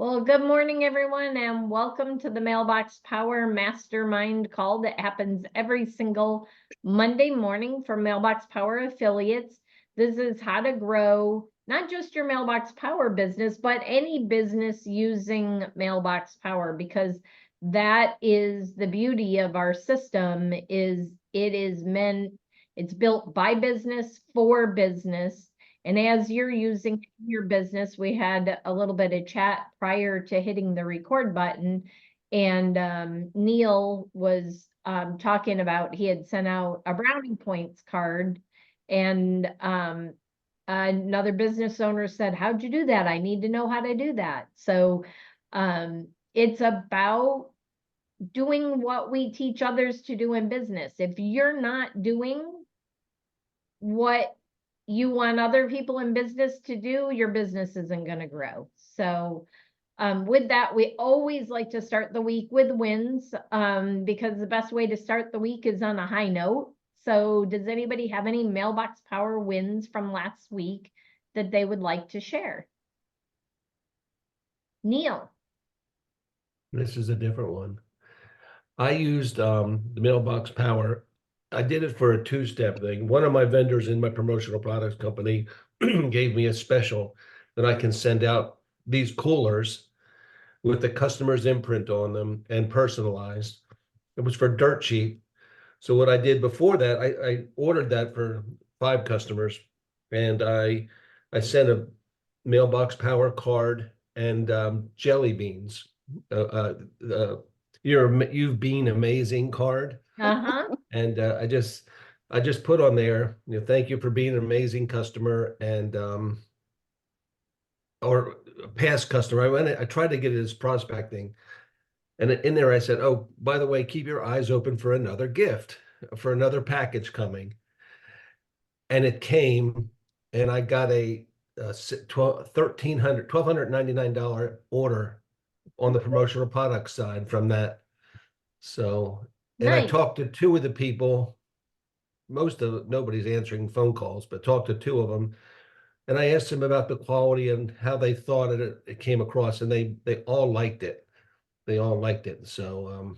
Well, good morning, everyone, and welcome to the Mailbox Power Mastermind call that happens every single Monday morning for Mailbox Power affiliates. This is how to grow not just your Mailbox Power business, but any business using Mailbox Power, because that is the beauty of our system. It's built by business for business. And as you're using your business, we had a little bit of chat prior to hitting the record button. And Neil was talking about he had sent out a brownie points card. And another business owner said, "How'd you do that? I need to know how to do that." So it's about doing what we teach others to do in business. If you're not doing what you want other people in business to do, your business isn't going to grow. So with that, we always like to start the week with wins, because the best way to start the week is on a high note. So does anybody have any Mailbox Power wins from last week that they would like to share? Neil. This is a different one. I used the Mailbox Power. I did it for a two-step thing. One of my vendors in my promotional products company gave me a special that I can send out these coolers with the customer's imprint on them and personalized. It was for dirt cheap. So what I did before that, I ordered that for 5 customers, and I sent a Mailbox Power card and jelly beans. You've been amazing card. And I just put on there, thank you for being an amazing customer, and or a past customer. I tried to get it as prospecting, and in there I said, oh, by the way, keep your eyes open for another gift, for another package coming. And it came, and I got a $1,299 order on the promotional product side from that. So, and I Nice. talked to 2 of the people. Nobody's answering phone calls, but talked to 2 of them. And I asked them about the quality and how they thought it came across, and they all liked it. They all liked it. So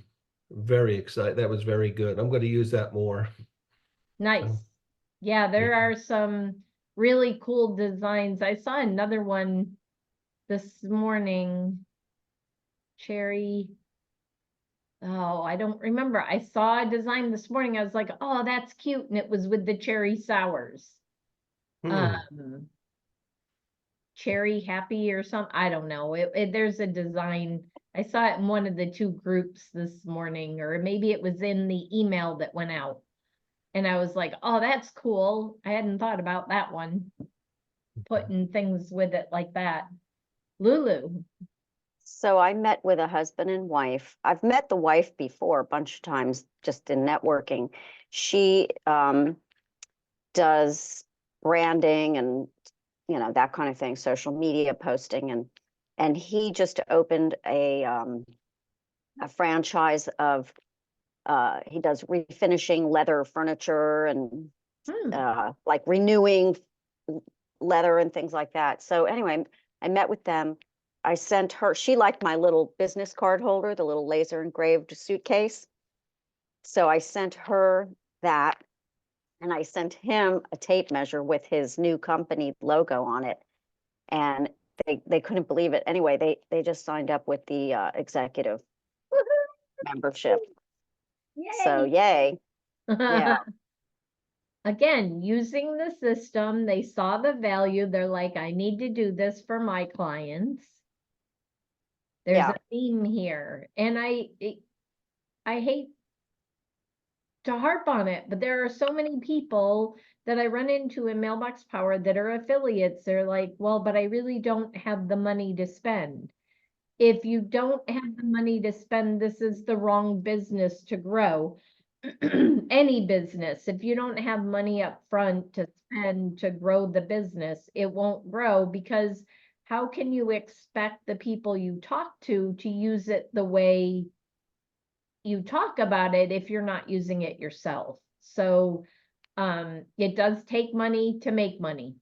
very excited. That was very good. I'm going to use that more. Nice. So, Yeah, there are some really cool designs. I saw another one this morning. Cherry. Oh, I don't remember. I saw a design this morning. I was like, oh, that's cute. And it was with the cherry sours. Cherry happy or something. I don't know. There's a design. I saw it in one of the 2 groups this morning, or maybe it was in the email that went out. And I was like, oh, that's cool. I hadn't thought about that one. Putting things with it like that. Lulu. So I met with a husband and wife. I've met the wife before a bunch of times just in networking. She does branding and that kind of thing, social media posting, and he just opened a franchise of he does refinishing leather furniture and like renewing leather and things like that. So anyway, I met with them. I sent her, she liked my little business card holder, the little laser engraved suitcase. So I sent her that, and I sent him a tape measure with his new company logo on it. And they couldn't believe it. Anyway, they just signed up with the executive membership. Yay. So yay. Yeah. Again, using the system, they saw the value. They're like, I need to do this for my clients. There's a theme here. And I hate to harp on it, but there are so many people that I run into in Mailbox Power that are affiliates. They're like, well, but I really don't have the money to spend. If you don't have the money to spend, this is the wrong business to grow. Any business, if you don't have money up front to spend to grow the business, it won't grow, because how can you expect the people you talk to use it the way you talk about it if you're not using it yourself? So it does take money to make money.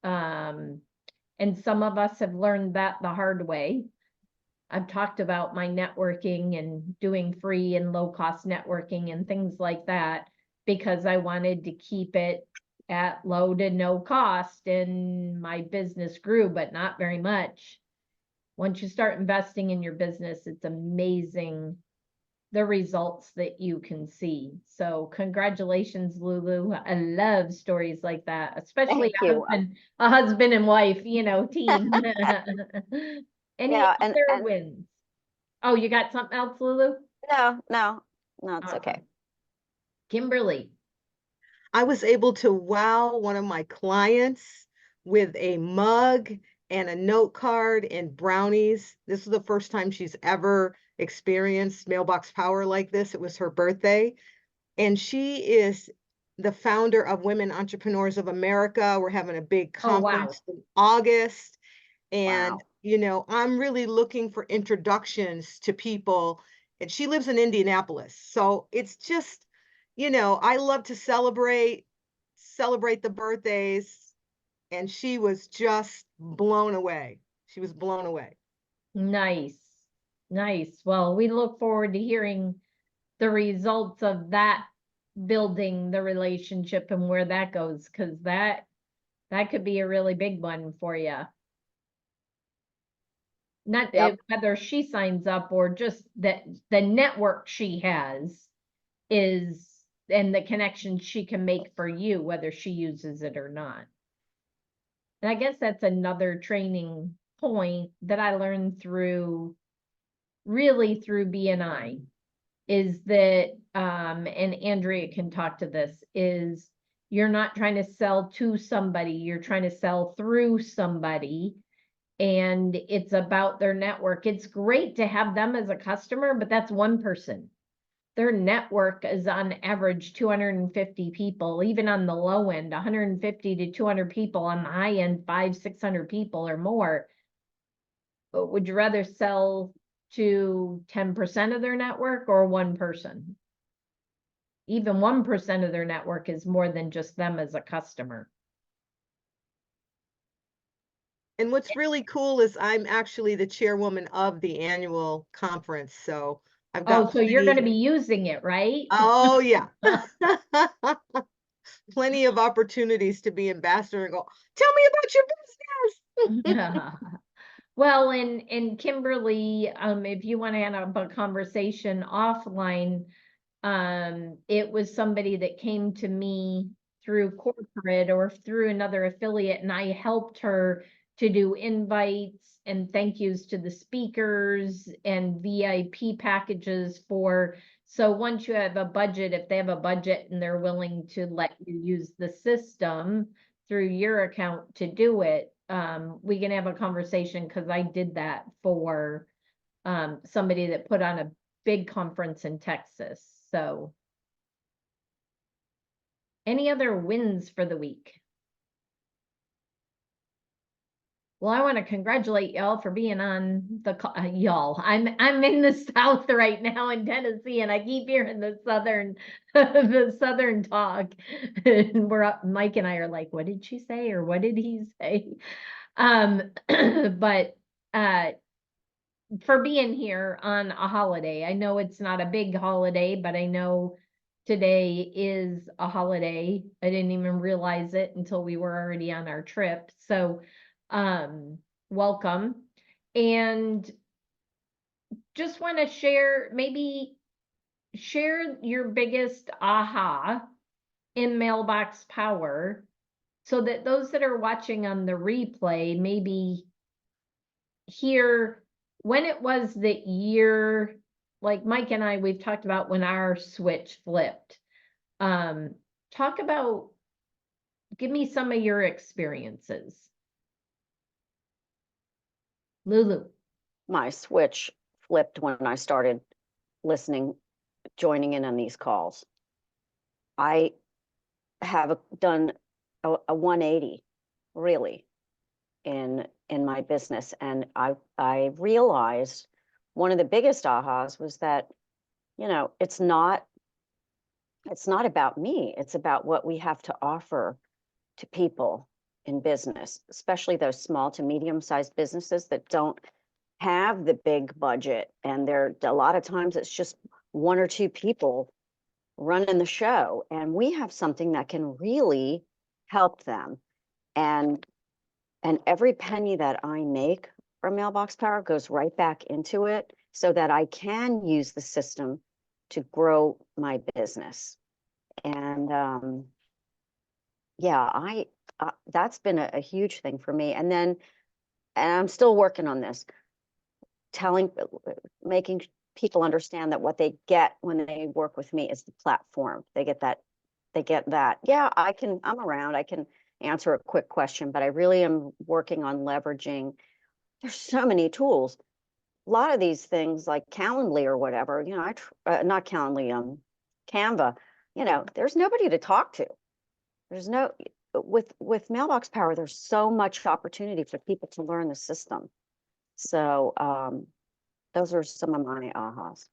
And some of us have learned that the hard way. I've talked about my networking and doing free and low cost networking and things like that because I wanted to keep it at low to no cost, and my business grew, but not very much. Once you start investing in your business, it's amazing the results that you can see. So congratulations, Lulu. I love stories like that, especially Thank you. a husband and wife, team. Any Yeah, other wins? Oh, you got something else, Lulu? no, it's okay. Awesome. Kimberly. I was able to wow one of my clients with a mug and a note card and brownies. This is the first time she's ever experienced Mailbox Power like this. It was her birthday. And she is the founder of Women Entrepreneurs of America. We're having a big conference in August. And, I'm really looking for introductions to people. And she lives in Indianapolis. So it's just, I love to celebrate the birthdays. And she was just blown away. She was blown away. Nice. Nice. Well, we look forward to hearing the results of that, building the relationship and where that goes, because that could be a really big one for you. Not whether she signs up or just that the network she has is, and the connection she can make for you, whether she uses it or not. And I guess that's another training point that I learned through BNI is that, and Andrea can talk to this, is you're not trying to sell to somebody, you're trying to sell through somebody. And it's about their network. It's great to have them as a customer, but that's one person. Their network is on average 250 people, even on the low end, 150 to 200 people, on the high end, 500-600 people or more. But would you rather sell to 10% of their network or one person? Even 1% of their network is more than just them as a customer. And what's really cool is I'm actually the chairwoman of the annual conference. So I've got so you're going to be using it, right? Oh, yeah. Plenty of opportunities to be ambassador and go, tell me about your business. Yeah. Well, and Kimberly, if you want to have a conversation offline, it was somebody that came to me through corporate or through another affiliate, and I helped her to do invites and thank yous to the speakers and VIP packages for. So once you have a budget, if they have a budget and they're willing to let you use the system through your account to do it, we can have a conversation, because I did that for somebody that put on a big conference in Texas. So any other wins for the week? Well, I want to congratulate y'all for being on the y'all. I'm in the South right now in Tennessee, and I keep hearing the Southern the Southern talk. And we're up. Mike and I are like, what did she say, or what did he say? But for being here on a holiday. I know it's not a big holiday, but I know today is a holiday. I didn't even realize it until we were already on our trip. So welcome. And just want to share your biggest aha in Mailbox Power, so that those that are watching on the replay maybe hear when it was that year, like Mike and I, we've talked about when our switch flipped. Talk about, give me some of your experiences. Lulu. My switch flipped when I started joining in on these calls. I have done a 180, really, in my business. And I realized one of the biggest ahas was that, it's not about me. It's about what we have to offer to people in business, especially those small to medium-sized businesses that don't have the big budget, and a lot of times it's just one or two people running the show, and we have something that can really help them. And every penny that I make from Mailbox Power goes right back into it so that I can use the system to grow my business. And yeah, that's been a huge thing for me. And I'm still working on this, making people understand that what they get when they work with me is the platform. They get that. Yeah, I'm around. I can answer a quick question, but I really am working on leveraging. There's so many tools. A lot of these things like Calendly or whatever, not Calendly, Canva, there's nobody to talk to. There's no, with Mailbox Power, there's so much opportunity for people to learn the system. So those are some of my ahas.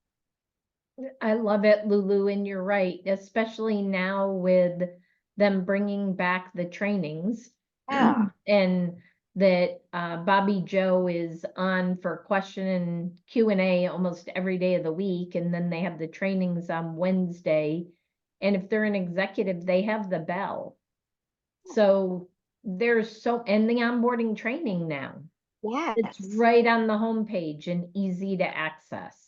I love it, Lulu, and you're right, especially now with them bringing back the trainings. Yeah. And that Bobby Joe is on for question and Q&A almost every day of the week. And then they have the trainings on Wednesday. And if they're an executive, they have the bell. So and the onboarding training now. Yes. It's right on the homepage and easy to access.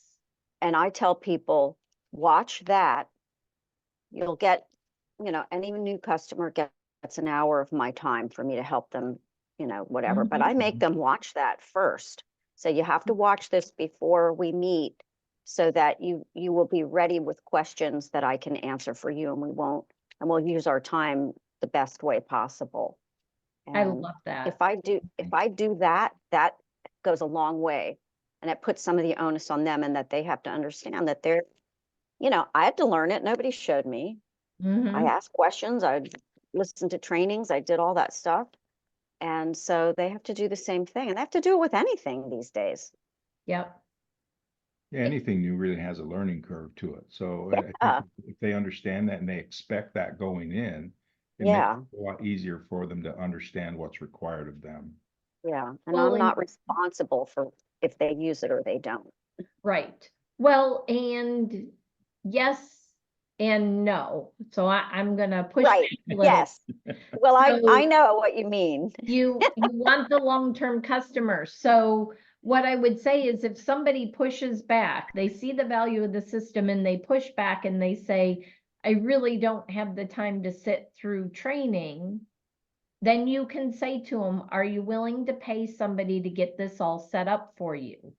And I tell people, watch that. You'll get, any new customer gets an hour of my time for me to help them, whatever. But I make them watch that first. So you have to watch this before we meet so that you will be ready with questions that I can answer for you, and we'll use our time the best way possible. And I love that. If I do that, that goes a long way. And it puts some of the onus on them, and that they have to understand that I had to learn it. Nobody showed me. I asked questions. I listened to trainings. I did all that stuff. And so they have to do the same thing. And they have to do it with anything these days. Yep. Yeah, anything new really has a learning curve to it. So I think if they understand that and they expect that going in, it makes it a lot easier for them to understand what's required of them. Yeah. And I'm not responsible for if they use it or they don't. Right. Well, and yes and no. So I'm going to push Right. back a little. Yes. Well, So I know what you mean. You want the long-term customer. So what I would say is if somebody pushes back, they see the value of the system and they push back and they say, I really don't have the time to sit through training, then you can say to them, are you willing to pay somebody to get this all set up for you?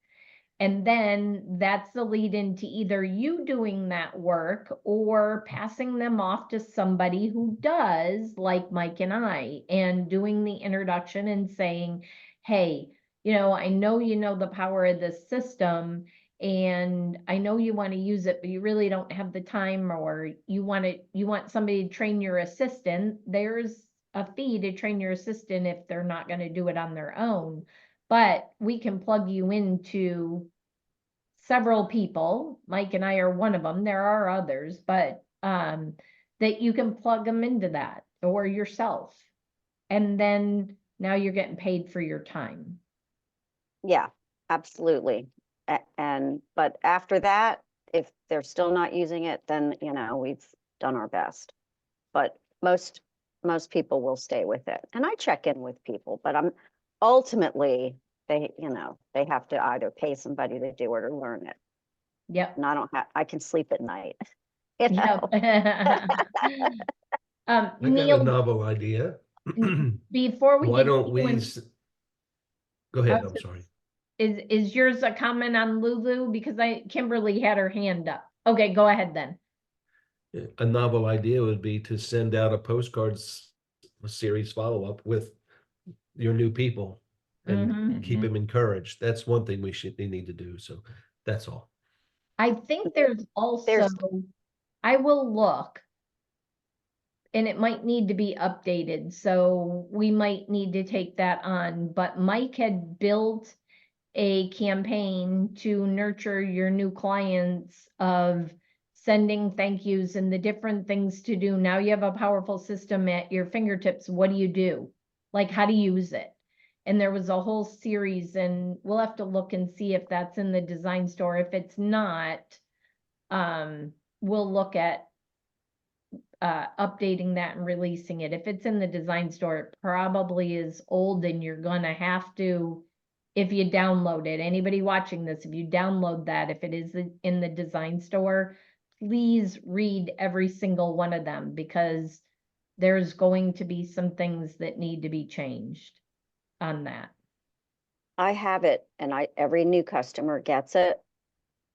And then that's the lead into either you doing that work or passing them off to somebody who does, like Mike and I, and doing the introduction and saying, hey, I know you know the power of this system and I know you want to use it, but you really don't have the time, or you want somebody to train your assistant. There's a fee to train your assistant if they're not going to do it on their own. But we can plug you into several people. Mike and I are one of them. There are others, but that you can plug them into that, or yourself. And then now you're getting paid for your time. Yeah, absolutely. But after that, if they're still not using it, then, we've done our best. But most people will stay with it. And I check in with people, but ultimately they have to either pay somebody to do it or learn it. Yep. And I can sleep at night. Yep. I got a Neil, novel idea. before we Why get don't we? going, Go ahead. I'm sorry. Is yours a comment on Lulu? Because Kimberly had her hand up. Okay, go ahead then. A novel idea would be to send out a postcards series follow-up with your new people and keep them encouraged. That's one thing they need to do. So that's all. I think there's also, I will look, and it might need to be updated. So we might need to take that on, but Mike had built a campaign to nurture your new clients of sending thank yous and the different things to do. Now you have a powerful system at your fingertips. What do you do? Like, how to use it? And there was a whole series, and we'll have to look and see if that's in the design store. If it's not, we'll look at updating that and releasing it. If it's in the design store, it probably is old, and you're gonna have to, if you download it, anybody watching this, if you download that, if it is in the design store, please read every single one of them, because there's going to be some things that need to be changed on that. I have it, and every new customer gets it.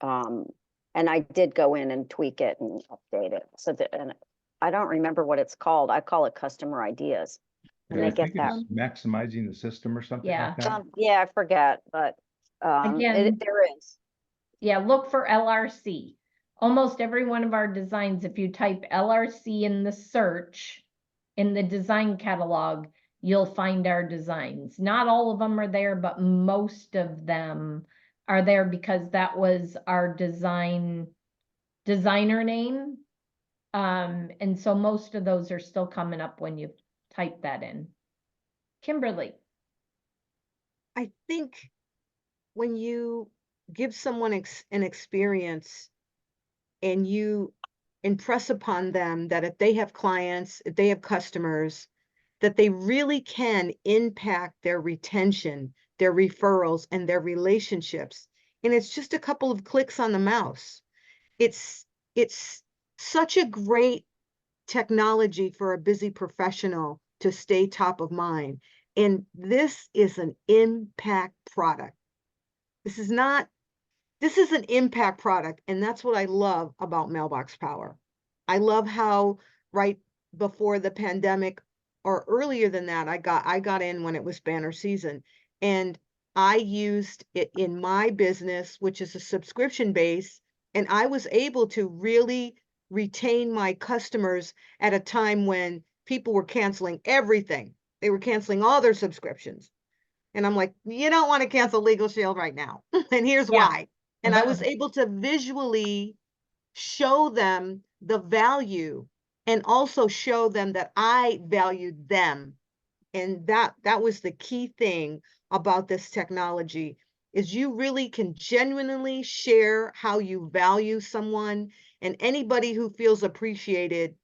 And I did go in and tweak it and update it. So that, and I don't remember what it's called. I call it customer ideas. And Yeah, I they get think that. it's maximizing the system or something Yeah. like that. Yeah, I forget, but Again, there is. Yeah, look for LRC. Almost every one of our designs, if you type LRC in the search, in the design catalog, you'll find our designs. Not all of them are there, but most of them are there because that was our designer name. And so most of those are still coming up when you type that in. Kimberly. I think when you give someone an experience and you impress upon them that if they have clients, if they have customers, that they really can impact their retention, their referrals, and their relationships. And it's just a couple of clicks on the mouse. It's such a great technology for a busy professional to stay top of mind. And this is an impact product. This is an impact product. And that's what I love about Mailbox Power. I love how right before the pandemic or earlier than that, I got in when it was banner season, and I used it in my business, which is a subscription base. And I was able to really retain my customers at a time when people were canceling everything. They were canceling all their subscriptions. And I'm like, you don't want to cancel Legal Shield right now. And here's why. And I was able to visually show them the value and also show them that I valued them. And that was the key thing about this technology, is you really can genuinely share how you value someone, and anybody who feels appreciated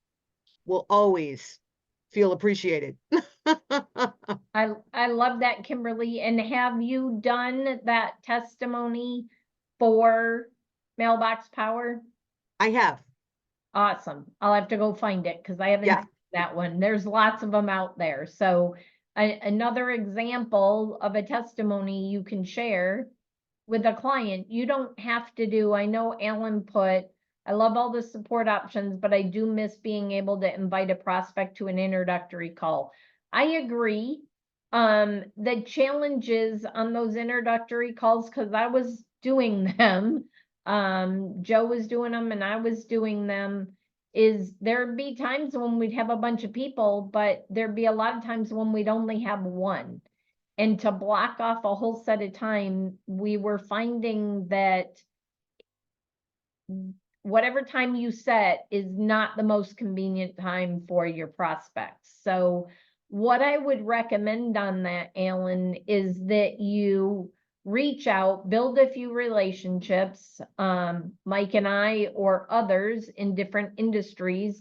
will always feel appreciated. I love that, Kimberly. And have you done that testimony for Mailbox Power? I have. Awesome. I'll have to go find it because I haven't Yeah. seen that one. There's lots of them out there. So another example of a testimony you can share with a client. You don't have to do, I know Alan put, I love all the support options, but I do miss being able to invite a prospect to an introductory call. I agree. The challenges on those introductory calls, because I was doing them, Joe was doing them and I was doing them, is there'd be times when we'd have a bunch of people, but there'd be a lot of times when we'd only have one. And to block off a whole set of time, we were finding that whatever time you set is not the most convenient time for your prospects. So what I would recommend on that, Alan, is that you reach out, build a few relationships, Mike and I or others in different industries,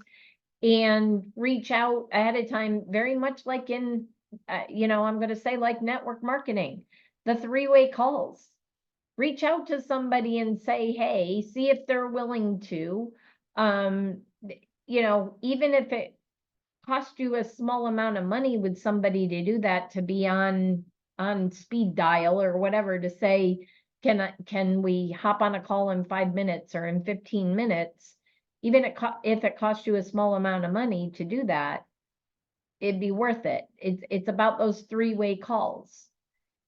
and reach out ahead of time, very much like in, I'm going to say like network marketing, the three-way calls. Reach out to somebody and say, hey, see if they're willing to, even if it cost you a small amount of money with somebody to do that, to be on speed dial or whatever, to say, can we hop on a call in 5 minutes or in 15 minutes? Even if it costs you a small amount of money to do that, it'd be worth it. It's about those three-way calls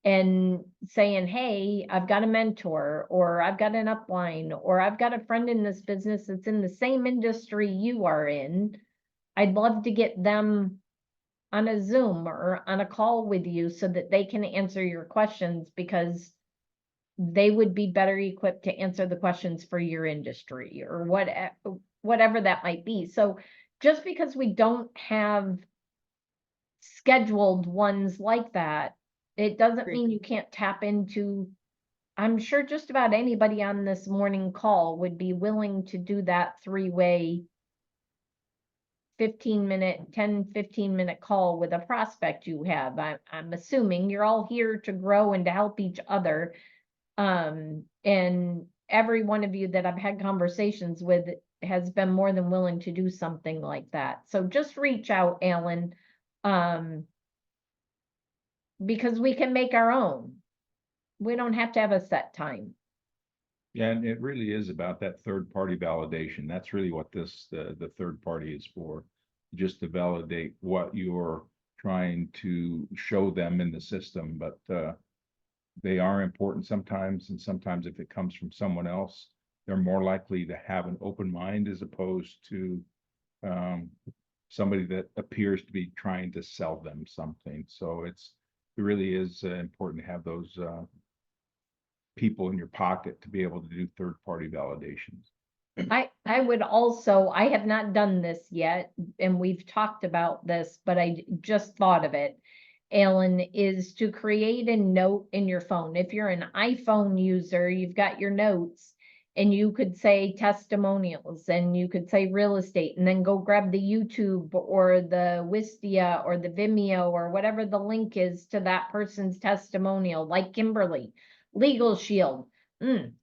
and saying, hey, I've got a mentor, or I've got an upline, or I've got a friend in this business that's in the same industry you are in. I'd love to get them on a Zoom or on a call with you so that they can answer your questions, because they would be better equipped to answer the questions for your industry or whatever that might be. So just because we don't have scheduled ones like that, It doesn't Agree. mean you can't tap into, I'm sure just about anybody on this morning call would be willing to do that three-way 15-minute call with a prospect you have. I'm assuming you're all here to grow and to help each other. And every one of you that I've had conversations with has been more than willing to do something like that. So just reach out, Alan. Because we can make our own. We don't have to have a set time. Yeah, and it really is about that third party validation. That's really what this, the third party is for. Just to validate what you're trying to show them in the system, but they are important sometimes, and sometimes if it comes from someone else, they're more likely to have an open mind as opposed to somebody that appears to be trying to sell them something. So it really is important to have those people in your pocket to be able to do third-party validations. I would also, I have not done this yet, and we've talked about this, but I just thought of it, Alan, is to create a note in your phone. If you're an iPhone user, you've got your notes, and you could say testimonials, and you could say real estate, and then go grab the YouTube or the Wistia or the Vimeo or whatever the link is to that person's testimonial, like Kimberly, Legal Shield,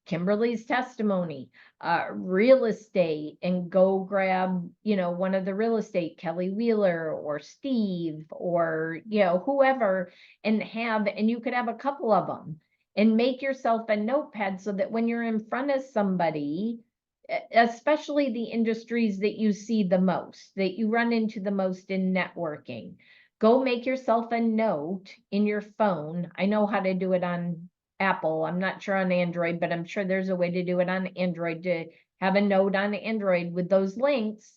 Kimberly's testimony, real estate, and go grab, one of the real estate, Kelly Wheeler or Steve or, whoever, and you could have a couple of them and make yourself a notepad so that when you're in front of somebody, especially the industries that you see the most, that you run into the most in networking, go make yourself a note in your phone. I know how to do it on Apple. I'm not sure on Android, but I'm sure there's a way to do it on Android, to have a note on Android with those links.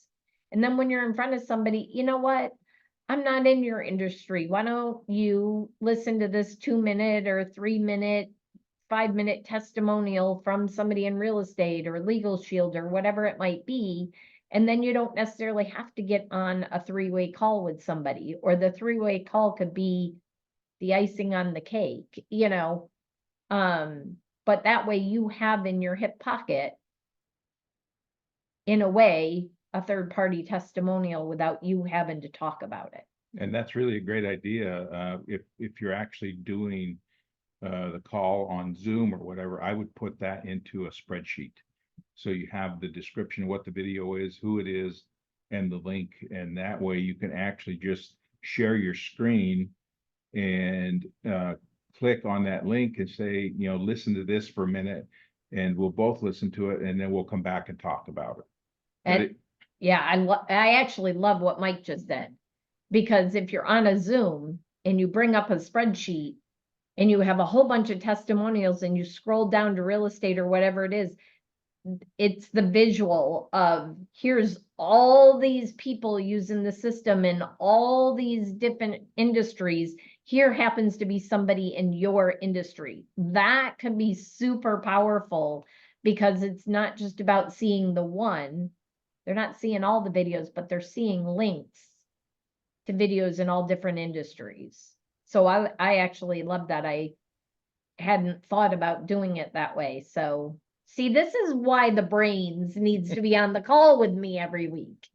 And then when you're in front of somebody, you know what? I'm not in your industry. Why don't you listen to this 2-minute or 3-minute, 5-minute testimonial from somebody in real estate or Legal Shield or whatever it might be. And then you don't necessarily have to get on a 3-way call with somebody, or the 3-way call could be the icing on the cake, but that way you have in your hip pocket, in a way, a third-party testimonial without you having to talk about it. And that's really a great idea. If you're actually doing the call on Zoom or whatever, I would put that into a spreadsheet. So you have the description of what the video is, who it is, and the link. And that way you can actually just share your screen and click on that link and say, listen to this for a minute, and we'll both listen to it, and then we'll come back and talk about it. And yeah, I actually love what Mike just said, because if you're on a Zoom and you bring up a spreadsheet and you have a whole bunch of testimonials and you scroll down to real estate or whatever it is, it's the visual of, here's all these people using the system in all these different industries. Here happens to be somebody in your industry. That can be super powerful, because it's not just about seeing the one. They're not seeing all the videos, but they're seeing links to videos in all different industries. So I actually love that. I hadn't thought about doing it that way. So see, this is why the brains needs to be on the call with me every week.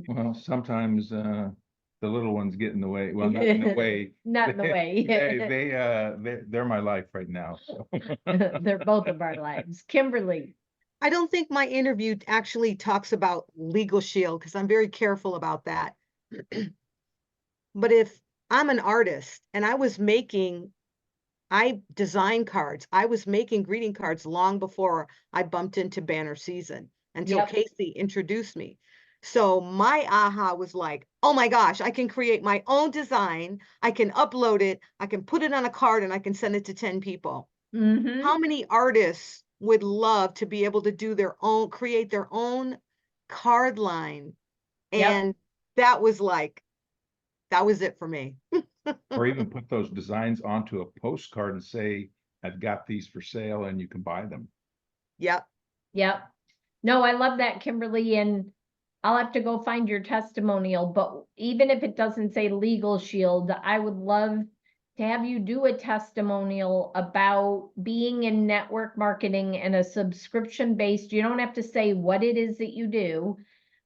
Well, sometimes the little ones get in the way. Well, not in the way. Not in the way. They're my life right now. So. They're both of our lives. Kimberly. I don't think my interview actually talks about Legal Shield, because I'm very careful about that. But if I'm an artist and I design cards, I was making greeting cards long before I bumped into banner season, until Casey introduced me. So my aha was like, oh my gosh, I can create my own design. I can upload it. I can put it on a card and I can send it to 10 people. Mm-hmm. How many artists would love to be able to do create their own card line? And that was it for me. Or even put those designs onto a postcard and say, I've got these for sale and you can buy them. Yep. No, I love that, Kimberly. And I'll have to go find your testimonial, but even if it doesn't say Legal Shield, I would love to have you do a testimonial about being in network marketing and a subscription based, you don't have to say what it is that you do,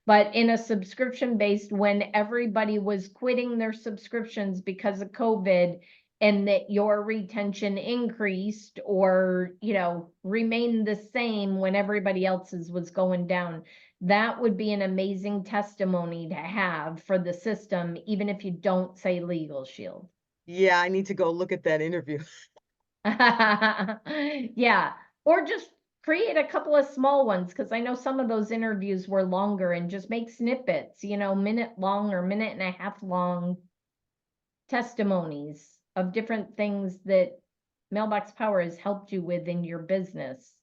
but in a subscription based, when everybody was quitting their subscriptions because of COVID, and that your retention increased or, remained the same when everybody else's was going down. That would be an amazing testimony to have for the system, even if you don't say Legal Shield. Yeah, I need to go look at that interview. Yeah, or just create a couple of small ones, because I know some of those interviews were longer, and just make snippets, minute long or minute and a half long testimonies of different things that Mailbox Power has helped you with in your business.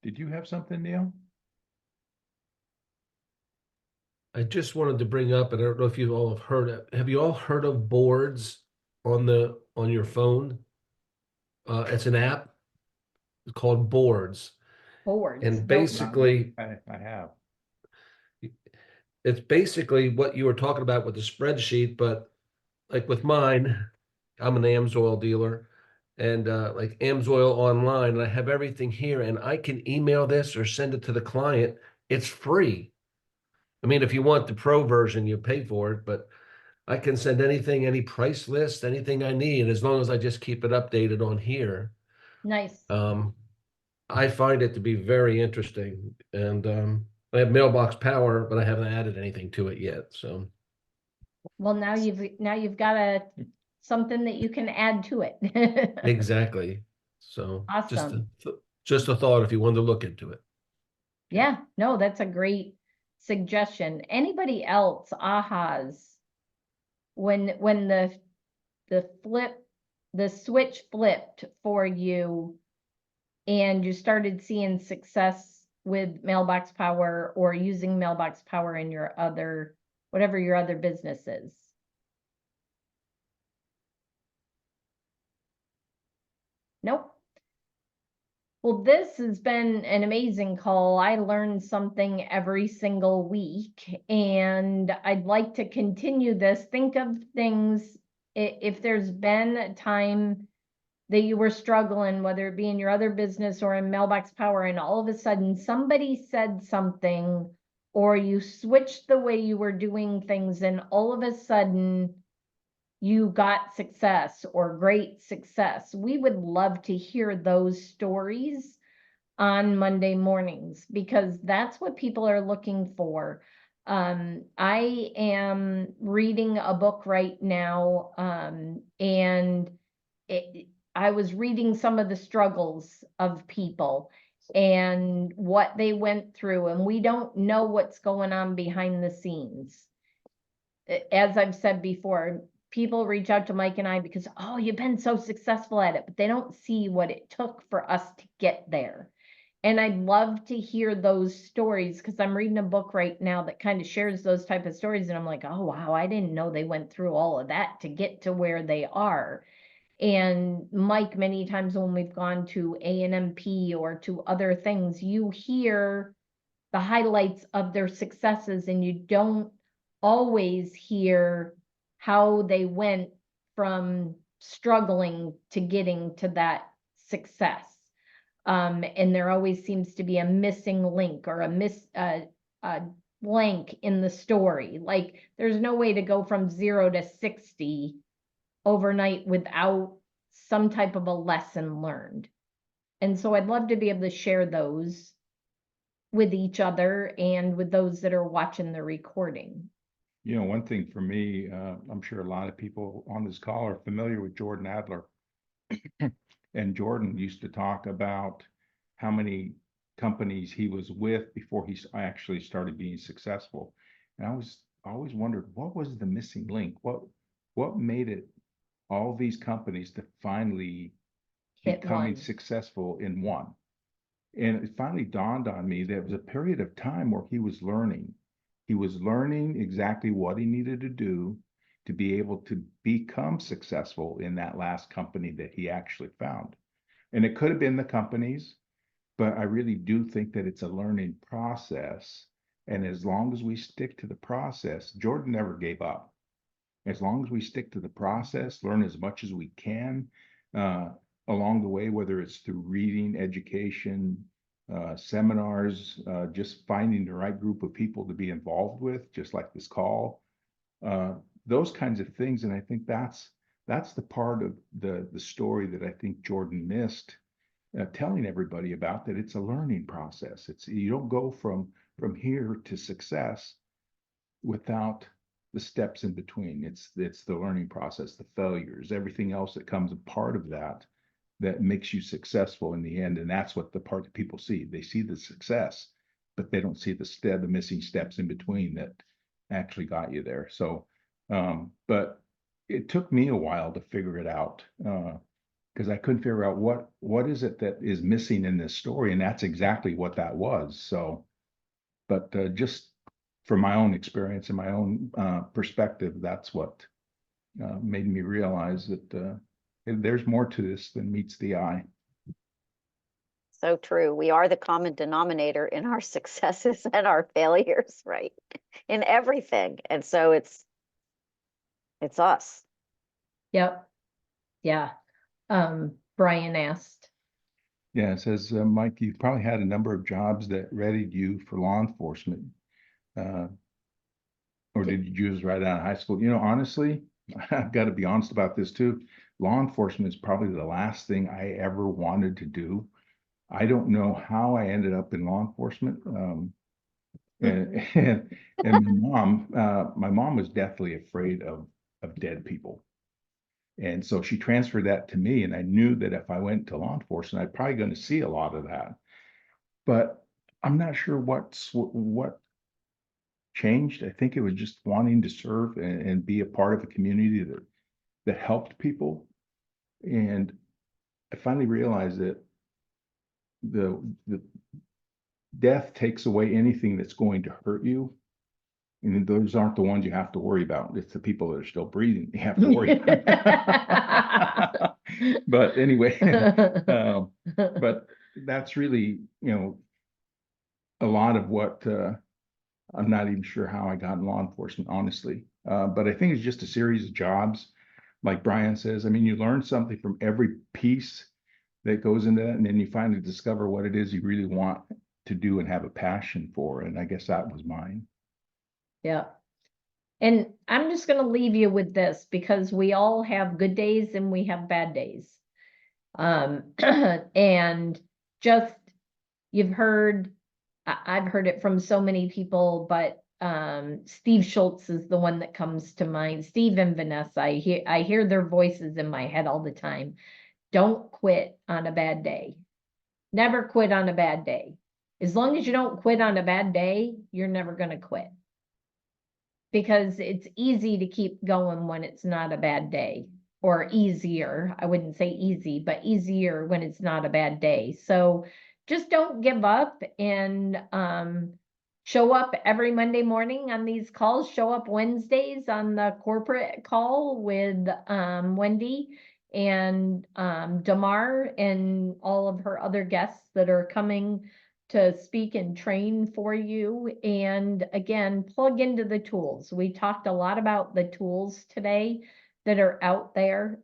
Did you have something, Neil? I just wanted to bring up, and I don't know if you all have heard it. Have you all heard of boards on your phone? It's an app. It's called Boards. Boards. And basically, I have. it's basically what you were talking about with the spreadsheet, but like with mine, I'm an AMSOIL dealer, and like AMSOIL online, and I have everything here, and I can email this or send it to the client. It's free. I mean, if you want the pro version, you pay for it, but I can send anything, any price list, anything I need, as long as I just keep it updated on here. Nice. I find it to be very interesting, and I have Mailbox Power, but I haven't added anything to it yet. So, well, now you've got something that you can add to it. exactly. So, Awesome. just a thought if you wanted to look into it. Yeah, no, that's a great suggestion. Anybody else, ahas, when the switch flipped for you and you started seeing success with Mailbox Power or using Mailbox Power in whatever your other business is? Nope. Well, this has been an amazing call. I learned something every single week, and I'd like to continue this. Think of things, if there's been a time that you were struggling, whether it be in your other business or in Mailbox Power, and all of a sudden somebody said something, or you switched the way you were doing things, and all of a sudden you got success or great success. We would love to hear those stories on Monday mornings, because that's what people are looking for. I am reading a book right now, and I was reading some of the struggles of people and what they went through, and we don't know what's going on behind the scenes. As I've said before, people reach out to Mike and I because, oh, you've been so successful at it, but they don't see what it took for us to get there. And I'd love to hear those stories, because I'm reading a book right now that kind of shares those type of stories. And I'm like, oh, wow, I didn't know they went through all of that to get to where they are. And Mike, many times when we've gone to A&MP or to other things, you hear the highlights of their successes, and you don't always hear how they went from struggling to getting to that success. And there always seems to be a missing link or a blank in the story. Like, there's no way to go from 0 to 60 overnight without some type of a lesson learned. And so I'd love to be able to share those with each other and with those that are watching the recording. You know, one thing for me, I'm sure a lot of people on this call are familiar with Jordan Adler. And Jordan used to talk about how many companies he was with before he actually started being successful. And I always wondered, what was the missing link? What made it all these companies to finally becoming successful in one? And it finally dawned on me there was a period of time where he was learning. He was learning exactly what he needed to do to be able to become successful in that last company that he actually found. And it could have been the companies, but I really do think that it's a learning process. And as long as we stick to the process, Jordan never gave up. As long as we stick to the process, learn as much as we can along the way, whether it's through reading, education, seminars, just finding the right group of people to be involved with, just like this call, those kinds of things. And I think that's the part of the story that I think Jordan missed, telling everybody about, that it's a learning process. You don't go from here to success without the steps in between. It's the learning process, the failures, everything else that comes a part of that makes you successful in the end. And that's what the part that people see. They see the success, but they don't see the missing steps in between that actually got you there. So, but it took me a while to figure it out, because I couldn't figure out what is it that is missing in this story. And that's exactly what that was. So, but just from my own experience and my own perspective, that's what made me realize that there's more to this than meets the eye. So true. We are the common denominator in our successes and our failures, right? In everything. And so it's us. Yep. Yeah. Brian asked. Yeah, it says, Mike, you've probably had a number of jobs that readied you for law enforcement. Or did you just right out of high school? Honestly, I've got to be honest about this too. Law enforcement is probably the last thing I ever wanted to do. I don't know how I ended up in law enforcement. And my mom was deathly afraid of dead people. And so she transferred that to me. And I knew that if I went to law enforcement, I'm probably going to see a lot of that. But I'm not sure what changed. I think it was just wanting to serve and be a part of a community that helped people. And I finally realized that the death takes away anything that's going to hurt you. And those aren't the ones you have to worry about. It's the people that are still breathing you have to worry about. But anyway, but that's really, a lot of what I'm not even sure how I got in law enforcement, honestly. But I think it's just a series of jobs. Like Brian says, I mean, you learn something from every piece that goes into that, and then you finally discover what it is you really want to do and have a passion for. And I guess that was mine. Yeah. And I'm just going to leave you with this, because we all have good days and we have bad days. And just, I've heard it from so many people, but Steve Schultz is the one that comes to mind. Steve and Vanessa, I hear their voices in my head all the time. Don't quit on a bad day. Never quit on a bad day. As long as you don't quit on a bad day, you're never going to quit. Because it's easy to keep going when it's not a bad day, or easier. I wouldn't say easy, but easier when it's not a bad day. So just don't give up, and show up every Monday morning on these calls. Show up Wednesdays on the corporate call with Wendy and Damar and all of her other guests that are coming to speak and train for you. And again, plug into the tools. We talked a lot about the tools today that are out there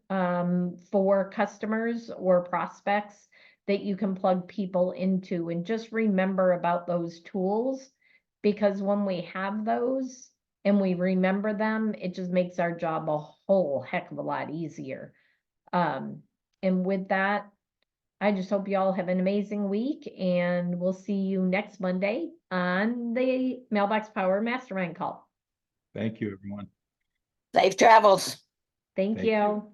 for customers or prospects that you can plug people into. And just remember about those tools, because when we have those and we remember them, it just makes our job a whole heck of a lot easier. And with that, I just hope you all have an amazing week, and we'll see you next Monday on the Mailbox Power Mastermind call. Thank you, everyone. Safe travels. Thank Thank you. you.